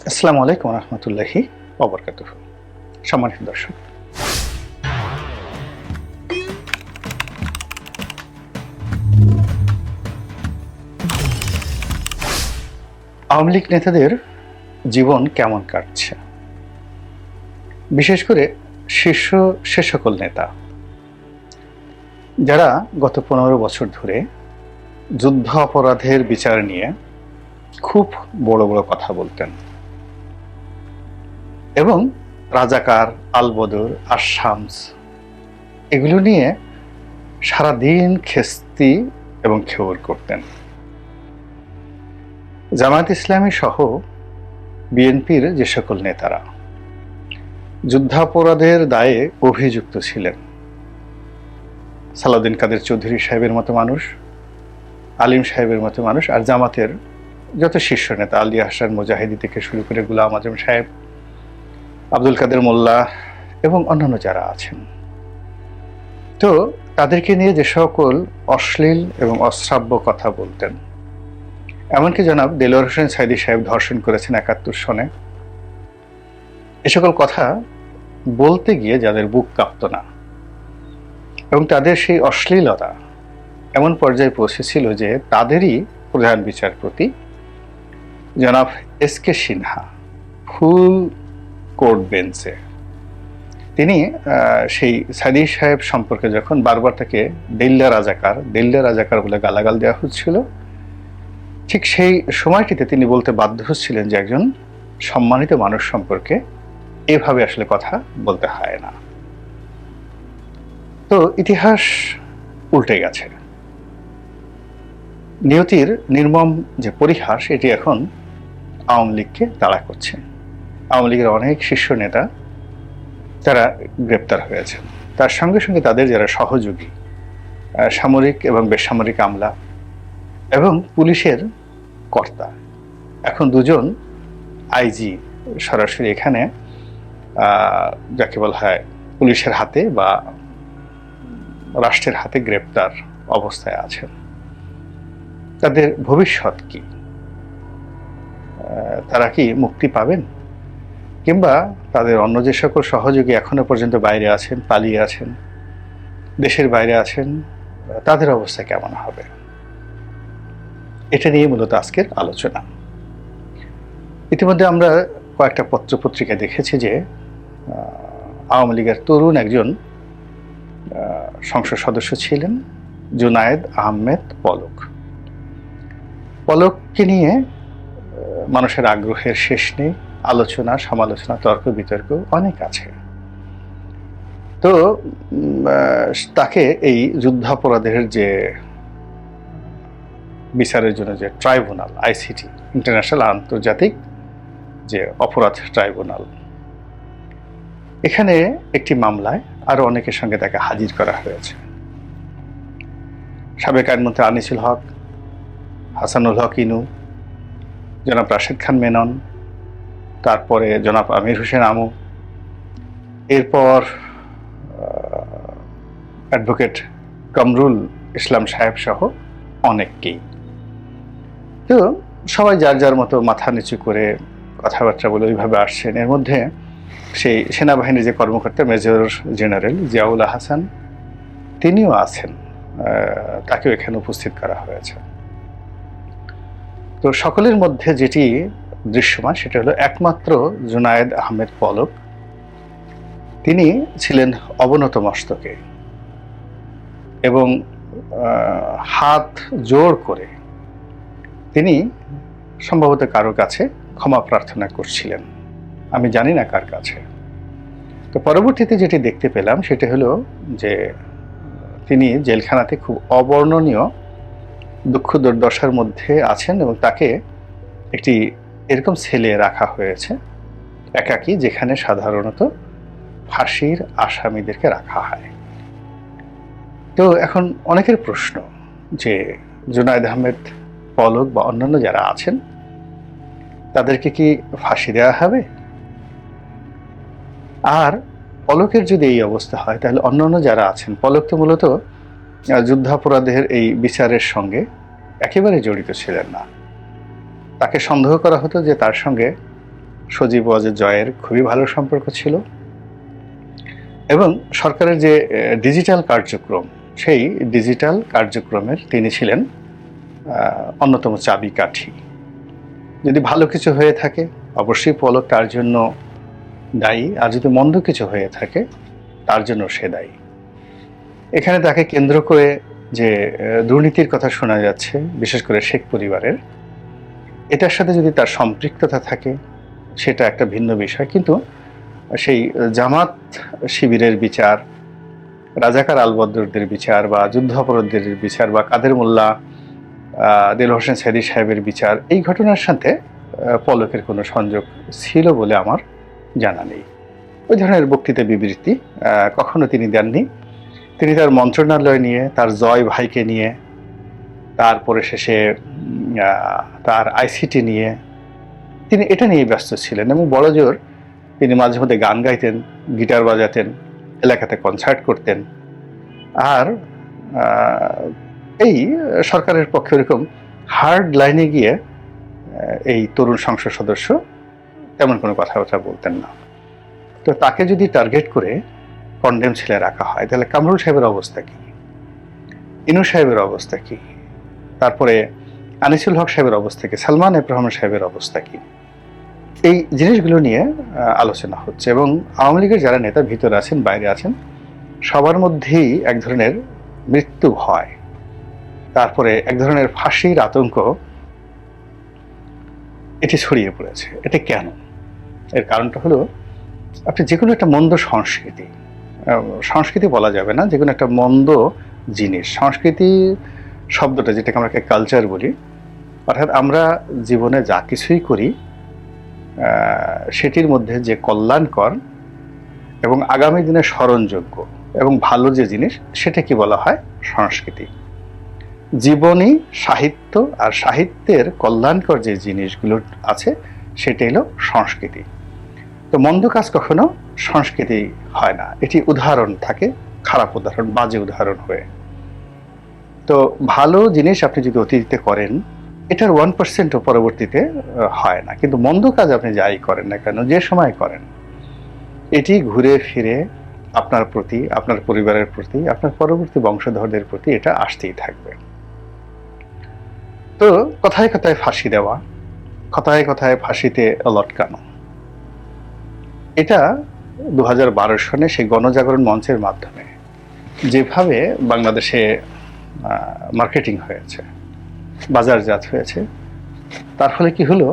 আসসালামু আলাইকুম রহমতুল্লাহি ওবরকাতুহু। সম্মানিত দর্শক, আওয়ামী লীগ নেতাদের জীবন কেমন কাটছে, বিশেষ করে শীর্ষ সে সকল নেতা যারা গত 15 বছর ধরে যুদ্ধ অপরাধের বিচার নিয়ে খুব বড় বড় কথা বলতেন এবং রাজাকার, আলবদর, আশামস এগুলো নিয়ে সারাদিন খেস্তি এবং খেউর করতেন। জামায়াত ইসলামী সহ বিএনপির যে সকল নেতারা যুদ্ধাপরাধের দায়ে অভিযুক্ত ছিলেন, সালাউদ্দিন কাদের চৌধুরী সাহেবের মতো মানুষ, আলিম সাহেবের মতো মানুষ, আর জামাতের যত শীর্ষ নেতা আলী আহসান মুজাহিদি থেকে শুরু করে গোলাম আজম সাহেব, আব্দুল কাদের মোল্লা এবং অন্যান্য যারা আছেন, তো তাদেরকে নিয়ে যে সকল অশ্লীল এবং অশ্রাব্য কথা বলতেন, এমনকি জনাব দেলোয়ার হোসেন সাইদি সাহেব ধর্ষণ করেছেন 71 সনে, এ সকল কথা বলতে গিয়ে যাদের বুক কাঁপত না এবং তাদের সেই অশ্লীলতা এমন পর্যায়ে পৌঁছেছিল যে তাদেরই প্রধান বিচারপতি জনাব এস.কে. সিনহা ফুল কোর্ট বেঞ্চে তিনি সেই সাইদি সাহেব সম্পর্কে যখন বারবার তাকে দেল্লা রাজাকার বলে গালাগাল দেওয়া হচ্ছিল, ঠিক সেই সময়টিতে তিনি বলতে বাধ্য হচ্ছিলেন যে একজন সম্মানিত মানুষ সম্পর্কে এভাবে আসলে কথা বলতে হয় না। তো ইতিহাস উল্টে গেছে। নিয়তির নির্মম যে পরিহাস, এটি এখন আওয়ামী লীগকে তাড়া করছে। আওয়ামী লীগের অনেক শীর্ষ নেতা তারা গ্রেপ্তার হয়েছেন, তার সঙ্গে সঙ্গে তাদের যারা সহযোগী সামরিক এবং বেসামরিক আমলা এবং পুলিশের কর্তা, এখন দুজন আইজি সরাসরি এখানে যাকে বলা হয় পুলিশের হাতে বা রাষ্ট্রের হাতে গ্রেপ্তার অবস্থায় আছেন। তাদের ভবিষ্যৎ কি? তারা কি মুক্তি পাবেন, কিংবা তাদের অন্য যে সকল সহযোগী এখনো পর্যন্ত বাইরে আছেন, পালিয়ে আছেন, দেশের বাইরে আছেন, তাদের অবস্থা কেমন হবে? এটা নিয়ে মূলত আজকের আলোচনা। ইতিমধ্যে আমরা কয়েকটা পত্রপত্রিকায় দেখেছি যে আওয়ামী লীগের তরুণ একজন সংসদ সদস্য ছিলেন জুনায়েদ আহমেদ পলককে নিয়ে মানুষের আগ্রহের শেষ নেই, আলোচনা সমালোচনা তর্ক বিতর্ক অনেক আছে। তো তাকে এই যুদ্ধাপরাধের যে বিচারের জন্য যে ট্রাইব্যুনাল, আইসিটি, ইন্টারন্যাশনাল আন্তর্জাতিক যে অপরাধ ট্রাইব্যুনাল, এখানে একটি মামলায় আরো অনেকের সঙ্গে তাকে হাজির করা হয়েছে। সাবেক আইনমন্ত্রী আনিসুল হক, হাসানুল হক ইনু, জনাব রাশেদ খান মেনন, তারপরে জনাব আমির হোসেন আমু, এরপর অ্যাডভোকেট কামরুল ইসলাম সাহেব সহ অনেককেই। তো সবাই যার যার মতো মাথা নিচু করে কথাবার্তা বলে ওইভাবে আসছেন। এর মধ্যে সেই সেনাবাহিনীর যে কর্মকর্তা মেজর জেনারেল জিয়াউল হাসান, তিনিও আছেন, তাকেও এখানে উপস্থিত করা হয়েছে। তো সকলের মধ্যে যেটি দৃশ্যমান সেটা হলো একমাত্র জুনায়েদ আহমেদ পলক, তিনি ছিলেন অবনত মস্তকে এবং হাত জোড় করে তিনি সম্ভবত কারো কাছে ক্ষমা প্রার্থনা করছিলেন, আমি জানি না কার কাছে। তো পরবর্তীতে যেটি দেখতে পেলাম সেটা হলো যে তিনি জেলখানাতে খুব অবর্ণনীয় দুঃখ দুর্দশার মধ্যে আছেন এবং তাকে একটি এরকম সেলে রাখা হয়েছে একাকী, যেখানে সাধারণত ফাঁসির আসামিদেরকে রাখা হয়। তো এখন অনেকের প্রশ্ন যে জুনায়েদ আহমেদ পলক বা অন্যান্য যারা আছেন তাদেরকে কি ফাঁসি দেওয়া হবে? আর পলকের যদি এই অবস্থা হয় তাহলে অন্যান্য যারা আছেন, পলক তো মূলত যুদ্ধাপরাধের এই বিচারের সঙ্গে একেবারে জড়িত ছিলেন না। তাকে সন্দেহ করা হতো যে তার সঙ্গে সজীব ওয়াজেদ জয়ের খুবই ভালো সম্পর্ক ছিল এবং সরকারের যে ডিজিটাল কার্যক্রম, সেই ডিজিটাল কার্যক্রমের তিনি ছিলেন অন্যতম চাবিকাঠি। যদি ভালো কিছু হয়ে থাকে অবশ্যই পলক তার জন্য দায়ী, আর যদি মন্দ কিছু হয়ে থাকে তার জন্য সে দায়ী। এখানে তাকে কেন্দ্র করে যে দুর্নীতির কথা শোনা যাচ্ছে, বিশেষ করে শেখ পরিবারের, এটার সাথে যদি তার সম্পৃক্ততা থাকে সেটা একটা ভিন্ন বিষয়। কিন্তু সেই জামাত শিবিরের বিচার, রাজাকার আলবদরদের বিচার, বা যুদ্ধ অপরাধীদের বিচার, বা কাদের মোল্লা, দেল হোসেন সাইদি সাহেবের বিচার, এই ঘটনার সাথে পলকের কোনো সংযোগ ছিল বলে আমার জানা নেই। ওই ধরনের বক্তৃতা বিবৃতি কখনো তিনি দেননি। তিনি তার মন্ত্রণালয় নিয়ে, তার জয় ভাইকে নিয়ে, তারপরে শেষে তার আইসিটি নিয়ে, তিনি এটা নিয়ে ব্যস্ত ছিলেন। এবং বড়জোর তিনি মাঝে মধ্যে গান গাইতেন, গিটার বাজাতেন, এলাকাতে কনসার্ট করতেন। আর এই সরকারের পক্ষে এরকম হার্ড লাইনে গিয়ে এই তরুণ সংসদ সদস্য তেমন কোনো কথাবার্তা বলতেন না। তো তাকে যদি টার্গেট করে কন্ডেম ছেলে রাখা হয়, তাহলে কামরুল সাহেবের অবস্থা কি, ইনু সাহেবের অবস্থা কি, তারপরে আনিসুল হক সাহেবের অবস্থা কি, সালমান এফ রহমান সাহেবের অবস্থা কি, এই জিনিসগুলো নিয়ে আলোচনা হচ্ছে। এবং আওয়ামী লীগের যারা নেতা ভিতরে আছেন, বাইরে আছেন, সবার মধ্যেই এক ধরনের মৃত্যু ভয়, তারপরে এক ধরনের ফাঁসির আতঙ্ক এটি ছড়িয়ে পড়েছে। এটা কেন? এর কারণটা হলো, আপনি যে কোনো একটা মন্দ সংস্কৃতি, সংস্কৃতি বলা যাবে না, যে কোনো একটা মন্দ জিনিস, সংস্কৃতি শব্দটা যেটাকে আমরা কালচার বলি, অর্থাৎ আমরা জীবনে যা কিছুই করি সেটির মধ্যে যে কল্যাণকর এবং আগামী দিনে স্মরণযোগ্য এবং ভালো যে জিনিস, সেটা কি বলা হয়? সংস্কৃতি। জীবনী, সাহিত্য, আর সাহিত্যের কল্যাণকর যে জিনিসগুলো আছে সেটা হলো সংস্কৃতি। তো মন্দ কাজ কখনো সংস্কৃতি হয় না, এটি উদাহরণ থাকে, খারাপ উদাহরণ, বাজে উদাহরণ হয়ে। তো ভালো জিনিস আপনি যদি অতীতে করেন, এটার 1% পরবর্তীতে হয় না। কিন্তু মন্দ কাজ আপনি যাই করেন না কেন, যে সময় করেন, এটি ঘুরে ফিরে আপনার প্রতি, আপনার পরিবারের প্রতি, আপনার পরবর্তী বংশধরদের প্রতি এটা আসতেই থাকবে। তো কথায় কথায় ফাঁসি দেওয়া, কথায় কথায় ফাঁসিতে লটকানো, এটা 2012 সনে সেই গণজাগরণ মঞ্চের মাধ্যমে যেভাবে বাংলাদেশে মার্কেটিং হয়েছে, বাজারজাত হয়েছে, তার ফলে কি হলো,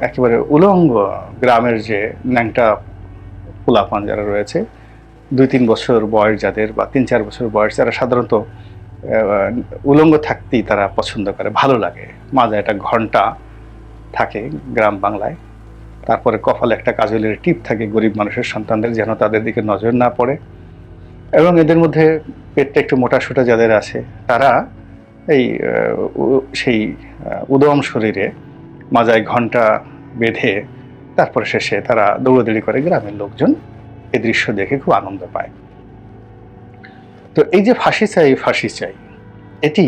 একেবারে উলঙ্গ গ্রামের যে ন্যাংটা পোলাপান যারা রয়েছে, 2-3 বছর বয়স যাদের, বা 3-4 বছর বয়স, যারা সাধারণত উলঙ্গ থাকতেই তারা পছন্দ করে, ভালো লাগে, মাঝে একটা ঘন্টা থাকে গ্রাম বাংলায়, তারপরে কপালে একটা কাজলের টিপ থাকে গরিব মানুষের সন্তানদের, যেন তাদের দিকে নজর না পড়ে। এবং এদের মধ্যে পেটটা একটু মোটাসোটা যাদের আছে, তারা এই সেই উদম শরীরে মাজায় ঘন্টা বেঁধে তারপরে শেষে তারা দৌড়াদৌড়ি করে, গ্রামের লোকজন এই দৃশ্য দেখে খুব আনন্দ পায়। তো এই যে ফাঁসি চাই, ফাঁসি চাই, এটি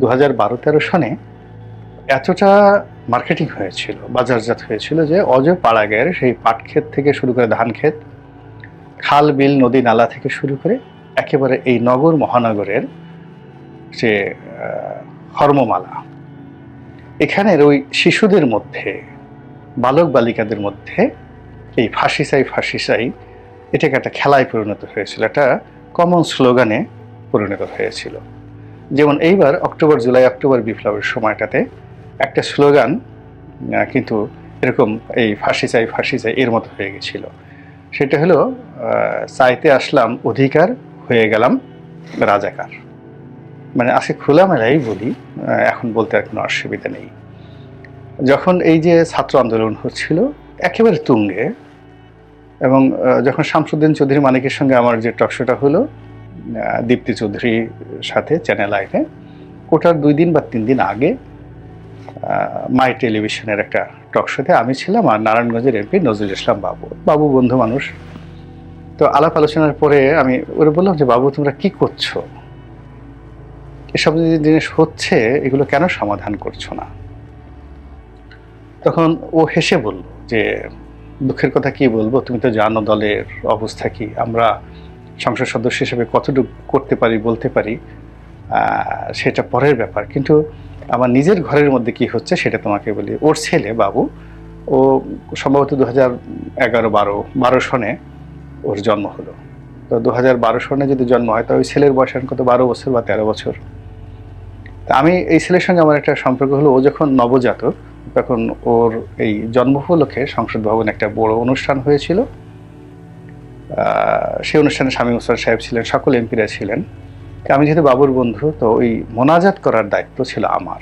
2012-13 সনে এতটা মার্কেটিং হয়েছিল, বাজারজাত হয়েছিল, যে অজ পাড়াগের সেই পাট ক্ষেত থেকে শুরু করে ধান ক্ষেত, খাল বিল নদী নালা থেকে শুরু করে একেবারে এই নগর মহানগরের যে হর্মমালা, এখানের ওই শিশুদের মধ্যে, বালক বালিকাদের মধ্যে এই ফাঁসি চাই, ফাঁসি চাই, এটাকে একটা খেলায় পরিণত হয়েছিল, একটা কমন স্লোগানে পরিণত হয়েছিল। যেমন এইবার জুলাই অক্টোবর বিপ্লবের সময়টাতে একটা স্লোগান কিন্তু এরকম এই ফাঁসি চাই, ফাঁসি চাই এর মতো হয়ে গেছিল। সেটা হলো, চাইতে আসলাম অধিকার, হয়ে গেলাম রাজাকার। মানে আজকে খোলামেলাই বলি, এখন বলতে আর কোনো অসুবিধা নেই। যখন এই যে ছাত্র আন্দোলন হচ্ছিল একেবারে তুঙ্গে, এবং যখন শামসুদ্দিন চৌধুরী মানিকের সঙ্গে আমার যে টকশোটা হলো দীপ্তি চৌধুরীর সাথে চ্যানেল আইনে, ওটার 2 দিন বা 3 দিন আগে মাই টেলিভিশনের একটা টকশোতে আমি ছিলাম, আর নারায়ণগঞ্জের এমপি নজরুল ইসলাম বাবু বন্ধু মানুষ। তো আলাপ আলোচনার পরে আমি ওরা বললাম যে, বাবু তোমরা কি করছো, এসব যে জিনিস হচ্ছে এগুলো কেন সমাধান করছো না? তখন ও হেসে বলল যে দুঃখের কথা কি বলবো, তুমি তো জানো দলের অবস্থা কি, আমরা সংসদ সদস্য হিসেবে কতটুকু করতে পারি বলতে পারি সেটা পরের ব্যাপার, কিন্তু আমার নিজের ঘরের মধ্যে কি হচ্ছে সেটা তোমাকে বলি। ওর ছেলে বাবু, ও সম্ভবত 2011-12 সনে ওর জন্ম হলো। তো 2012 সনে যদি জন্ম হয় তো ওই ছেলের বয়স এখন কত, 12 বছর বা 13 বছর। তা আমি এই ছেলের সঙ্গে আমার একটা সম্পর্ক হলো, ও যখন নবজাতক তখন ওর এই জন্ম উপলক্ষে সংসদ ভবনে একটা বড় অনুষ্ঠান হয়েছিল। সেই অনুষ্ঠানে শামীম ওসমান সাহেব ছিলেন, সকল এমপিরা ছিলেন। আমি যেহেতু বাবুর বন্ধু, তো ওই মোনাজাত করার দায়িত্ব ছিল আমার,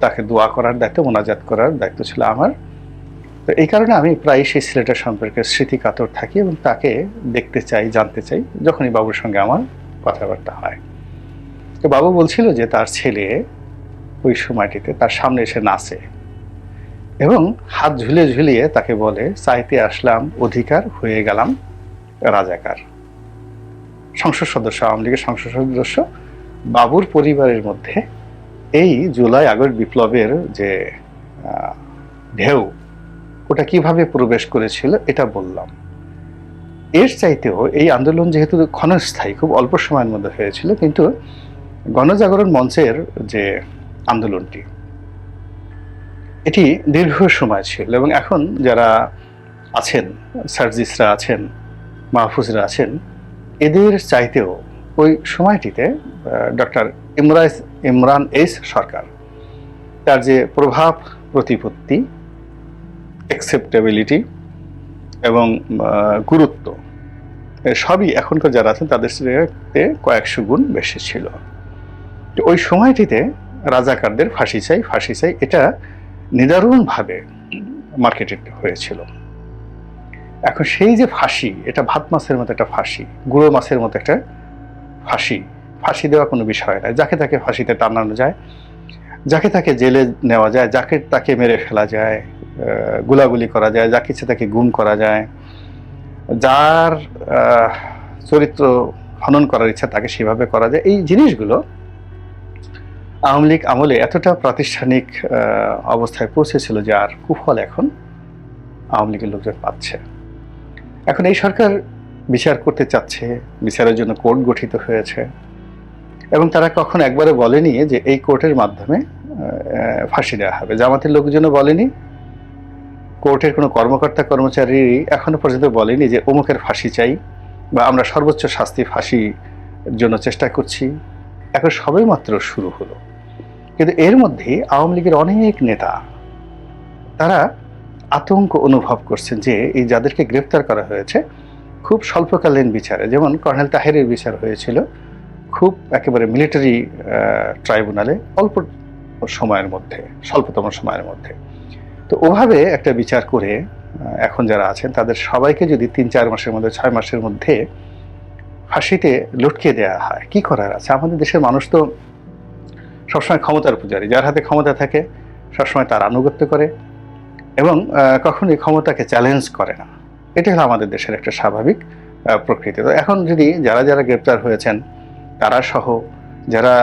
তাকে দোয়া করার দায়িত্ব, মোনাজাত করার দায়িত্ব ছিল আমার। তো এই কারণে আমি প্রায় সেই ছেলেটার সম্পর্কে স্মৃতিকাতর থাকি এবং তাকে দেখতে চাই, জানতে চাই যখনই বাবুর সঙ্গে আমার কথাবার্তা হয়। তো বাবু বলছিল যে তার ছেলে ওই সময়টিতে তার সামনে এসে নাচে এবং হাত ঝুলিয়ে ঝুলিয়ে তাকে বলে, চাইতে আসলাম অধিকার, হয়ে গেলাম রাজাকার। সংসদ সদস্য, আওয়ামী লীগের সংসদ সদস্য বাবুর পরিবারের মধ্যে এই জুলাই আগস্ট বিপ্লবের যে ঢেউ, ওটা কিভাবে প্রবেশ করেছিল এটা বললাম। এর চাইতেও এই আন্দোলন যেহেতু ক্ষণস্থায়ী, খুব অল্প সময়ের মধ্যে হয়েছিল, কিন্তু গণজাগরণ মঞ্চের যে আন্দোলনটি এটি দীর্ঘ সময় ছিল। এবং এখন যারা আছেন, সার্জিসরা আছেন, মাহফুজরা আছেন, এদের চাইতেও ওই সময়টিতে ডক্টর ইমরান এইচ সরকার, তার যে প্রভাব, প্রতিপত্তি, অ্যাকসেপ্টেবিলিটি এবং গুরুত্ব, সবই এখনকার যারা আছেন তাদের চেয়ে কয়েকশো গুণ বেশি ছিল। ওই সময়টিতে রাজাকারদের ফাঁসি চাই, ফাঁসি চাই, এটা নিদারুণভাবে মার্কেটেড হয়েছিল। এখন সেই যে ফাঁসি, এটা ভাত মাছের মতো একটা ফাঁসি, গুঁড়ো মাছের মতো একটা ফাঁসি, ফাঁসি দেওয়া কোনো বিষয় নয়। যাকে তাকে ফাঁসিতে টানানো যায়, যাকে তাকে জেলে নেওয়া যায়, যাকে তাকে মেরে ফেলা যায়, গুলাগুলি করা যায়, যাকে ইচ্ছে তাকে গুম করা যায়, যার চরিত্র হনন করার ইচ্ছা তাকে সেভাবে করা যায়। এই জিনিসগুলো আওয়ামী লীগ আমলে এতটা প্রাতিষ্ঠানিক অবস্থায় পৌঁছেছিল যে আর কুফল এখন আওয়ামী লীগের লোকজন পাচ্ছে। এখন এই সরকার বিচার করতে চাচ্ছে, বিচারের জন্য কোর্ট গঠিত হয়েছে, এবং তারা কখন একবারে বলেনি যে এই কোর্টের মাধ্যমে ফাঁসি দেওয়া হবে। জামাতের লোকজনও বলেনি, কোর্টের কোনো কর্মকর্তা কর্মচারী এখনো পর্যন্ত বলেনি যে অমুকের ফাঁসি চাই বা আমরা সর্বোচ্চ শাস্তি ফাঁসির জন্য চেষ্টা করছি। এখন সবে মাত্র শুরু হলো। কিন্তু এর মধ্যে আওয়ামী লীগের অনেক নেতা তারা আতঙ্ক অনুভব করছেন যে এই যাদেরকে গ্রেফতার করা হয়েছে খুব স্বল্পকালীন বিচারে, যেমন কর্নেল তাহেরের বিচার হয়েছিল খুব একেবারে মিলিটারি ট্রাইব্যুনালে অল্প সময়ের মধ্যে, স্বল্পতম সময়ের মধ্যে। তো ওভাবে একটা বিচার করে এখন যারা আছেন তাদের সবাইকে যদি 3-4 মাসের মধ্যে, 6 মাসের মধ্যে ফাঁসিতে লটকে দেওয়া হয়, কি করার আছে? আমাদের দেশের মানুষ তো সবসময় ক্ষমতার পূজারী, যার হাতে ক্ষমতা থাকে সবসময় তার আনুগত্য করে এবং কখনোই ক্ষমতাকে চ্যালেঞ্জ করে না। এটা হলো আমাদের দেশের একটা স্বাভাবিক প্রকৃতি। তো এখন যদি যারা যারা গ্রেপ্তার হয়েছেন তারা সহ যারা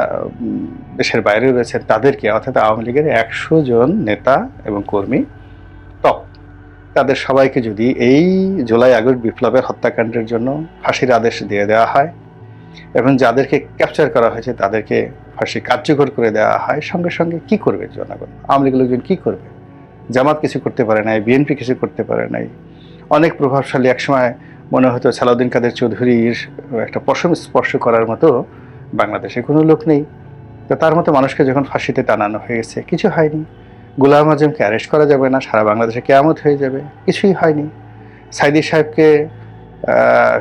দেশের বাইরে রয়েছেন তাদেরকে, অর্থাৎ আওয়ামী লীগের 100 জন নেতা এবং কর্মী টপ, তাদের সবাইকে যদি এই জুলাই আগস্ট বিপ্লবের হত্যাকাণ্ডের জন্য ফাঁসির আদেশ দিয়ে দেওয়া হয় এবং যাদেরকে ক্যাপচার করা হয়েছে তাদেরকে ফাঁসি কার্যকর করে দেওয়া হয়, সঙ্গে সঙ্গে কি করবে জনগণ? আওয়ামী লীগের লোকজন কি করবে? জামাত কিছু করতে পারে নাই, বিএনপি কিছু করতে পারে নাই। অনেক প্রভাবশালী, একসময় মনে হতো সালাউদ্দিন কাদের চৌধুরীর একটা পশম স্পর্শ করার মতো বাংলাদেশে কোনো লোক নেই। তো তার মতো মানুষকে যখন ফাঁসিতে টানানো হয়ে গেছে, কিছু হয়নি। গোলাম আজমকে অ্যারেস্ট করা যাবে না, সারা বাংলাদেশে কেয়ামত হয়ে যাবে, কিছুই হয়নি। সাইদি সাহেবকে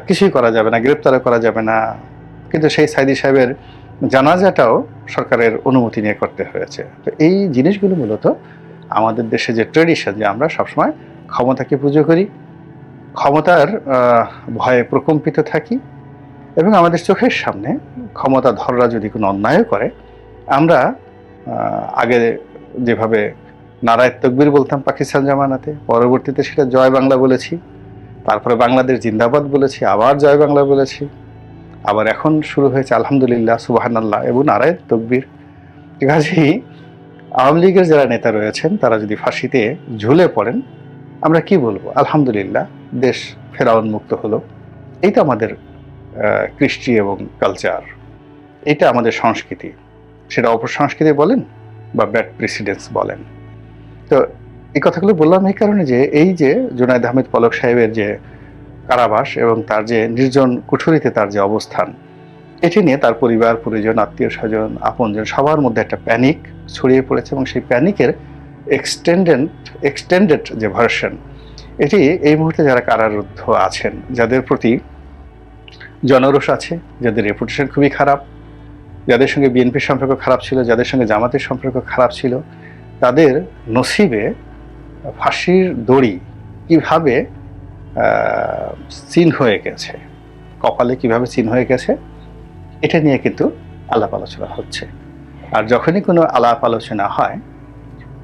কিছুই করা যাবে না, গ্রেপ্তারও করা যাবে না, কিন্তু সেই সাইদি সাহেবের জানাজাটাও সরকারের অনুমতি নিয়ে করতে হয়েছে। তো এই জিনিসগুলো মূলত আমাদের দেশে যে ট্রেডিশন, যে আমরা সবসময় ক্ষমতাকে পুজো করি, ক্ষমতার ভয়ে প্রকম্পিত থাকি এবং আমাদের চোখের সামনে ক্ষমতাধররা যদি কোনো অন্যায় করে আমরা আগে যেভাবে নারায়ে তকবীর বলতাম পাকিস্তান জামানাতে, পরবর্তীতে সেটা জয় বাংলা বলেছি, তারপরে বাংলাদেশ জিন্দাবাদ বলেছি, আবার জয় বাংলা বলেছি, আবার এখন শুরু হয়েছে আলহামদুলিল্লাহ, সুবহানাল্লাহ এবং নারায়ে তকবীর। কাজেই আওয়ামী লীগের যারা নেতা রয়েছেন তারা যদি ফাঁসিতে ঝুলে পড়েন আমরা কি বলবো, আলহামদুলিল্লাহ দেশ ফেরাউন মুক্ত হলো। এই তো আমাদের কৃষ্টি এবং কালচার, এটা আমাদের সংস্কৃতি। সেটা অপসংস্কৃতি বলেন বা ব্যাড প্রেসিডেন্স বলেন। তো এই কথাগুলো বললাম এই কারণে যে এই যে জুনায়েদ আহমেদ পলক সাহেবের যে কারাবাস এবং তার যে নির্জন কুঠুরিতে তার যে অবস্থান, এটি নিয়ে তার পরিবার পরিজন, আত্মীয় স্বজন, আপনজন সবার মধ্যে একটা প্যানিক ছড়িয়ে পড়েছে এবং সেই প্যানিকের এক্সটেন্ডেড যে ভার্সন, এটি এই মুহূর্তে যারা কারারুদ্ধ আছেন, যাদের প্রতি জনরোষ আছে, যাদের রেপুটেশন খুবই খারাপ, যাদের সঙ্গে বিএনপির সম্পর্ক খারাপ ছিল, যাদের সঙ্গে জামাতের সম্পর্ক খারাপ ছিল, তাদের নসিবে ফাঁসির দড়ি কিভাবে চিন হয়ে গেছে, কপালে কিভাবে চিন হয়ে গেছে, এটা নিয়ে কিন্তু আলাপ আলোচনা হচ্ছে। আর যখনই কোনো আলাপ আলোচনা হয়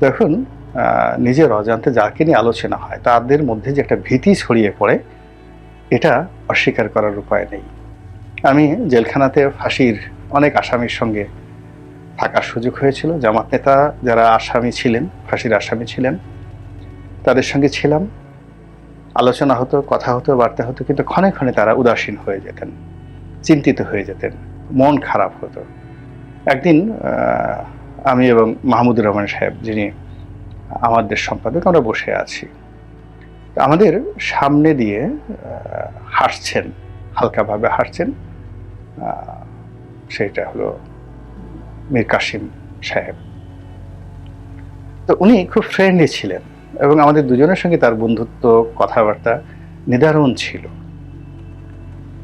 তখন নিজের অজান্তে যাকে নিয়ে আলোচনা হয় তাদের মধ্যে যে একটা ভীতি ছড়িয়ে পড়ে, এটা অস্বীকার করার উপায় নেই। আমি জেলখানাতে ফাঁসির অনেক আসামির সঙ্গে থাকার সুযোগ হয়েছিল। জামাত নেতা যারা আসামি ছিলেন, ফাঁসির আসামি ছিলেন, তাদের সঙ্গে ছিলাম, আলোচনা হতো, কথা হতো, বার্তা হতো, কিন্তু ক্ষণে ক্ষণে তারা উদাসীন হয়ে যেতেন, চিন্তিত হয়ে যেতেন, মন খারাপ হতো। একদিন আমি এবং মাহমুদুর রহমান সাহেব, যিনি আমাদের সম্পাদক, আমরা বসে আছি, আমাদের সামনে দিয়ে হাসছেন, হালকাভাবে হাসছেন, সেটা হলো মীর কাসিম সাহেব। তো উনি খুব ফ্রেন্ডলি ছিলেন এবং আমাদের দুজনের সঙ্গে তার বন্ধুত্ব, কথাবার্তা নিদারুণ ছিল।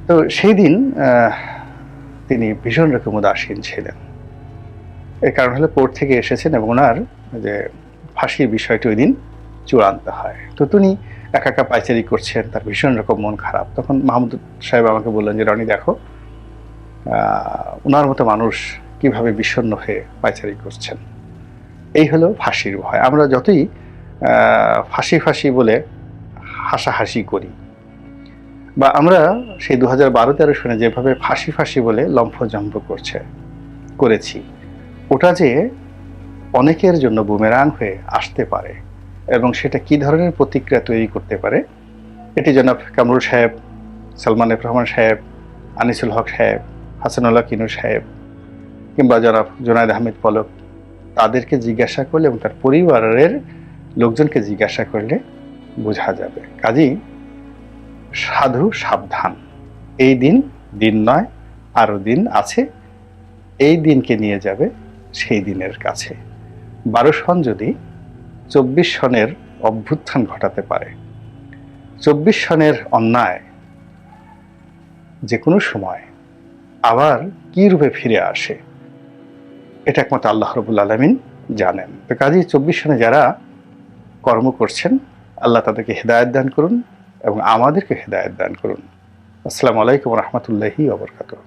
তো সেই দিন তিনি ভীষণ রকম উদাসীন ছিলেন। এর কারণ হলো কোর্ট থেকে এসেছেন এবং ওনার যে ফাঁসির বিষয়টি ওই দিন চূড়ান্ত হয়। তো তিনি একা একা পায়চারি করছেন, তার ভীষণ রকম মন খারাপ। তখন মাহমুদ সাহেব আমাকে বললেন যে, রনি দেখো, ওনার মতো মানুষ কিভাবে বিষণ্ণ হয়ে পায়চারি করছেন। এই হলো ফাঁসির ভয়। আমরা যতই ফাঁসি ফাঁসি বলে হাসাহাসি করি, বা আমরা সেই 2012-13 সনে যেভাবে ফাঁসি ফাঁসি বলে লম্ফজম্ফ করেছি, ওটা যে অনেকের জন্য বুমেরাং হয়ে আসতে পারে এবং সেটা কি ধরনের প্রতিক্রিয়া তৈরি করতে পারে, এটি জনাব কামরুল সাহেব, সালমান এফ রহমান সাহেব, আনিসুল হক সাহেব, হাসানুল্লাহ কিনু সাহেব, কিংবা জনাব জুনায়েদ আহমেদ পলক, তাদেরকে জিজ্ঞাসা করলে এবং তার পরিবারের লোকজনকে জিজ্ঞাসা করলে বোঝা যাবে। কাজেই সাধু সাবধান, এই দিন নয়, আরো দিন আছে। এই দিনকে নিয়ে যাবে সেই দিনের কাছে। 12 সন যদি 24 সনের অভ্যুত্থান ঘটাতে পারে, 24 সনের অন্যায় যে কোনো সময় আবার কি রূপে ফিরে আসে, এটা একমাত্র আল্লাহ রাব্বুল আলামিন জানেন। তো কাজেই 24 সনে যারা কর্ম করছেন, আল্লাহ তাদেরকে হেদায়েত দান করুন এবং আমাদেরকে হেদায়েত দান করুন। আসসালামু আলাইকুম ওয়া রাহমাতুল্লাহি ওয়া বারাকাতুহু।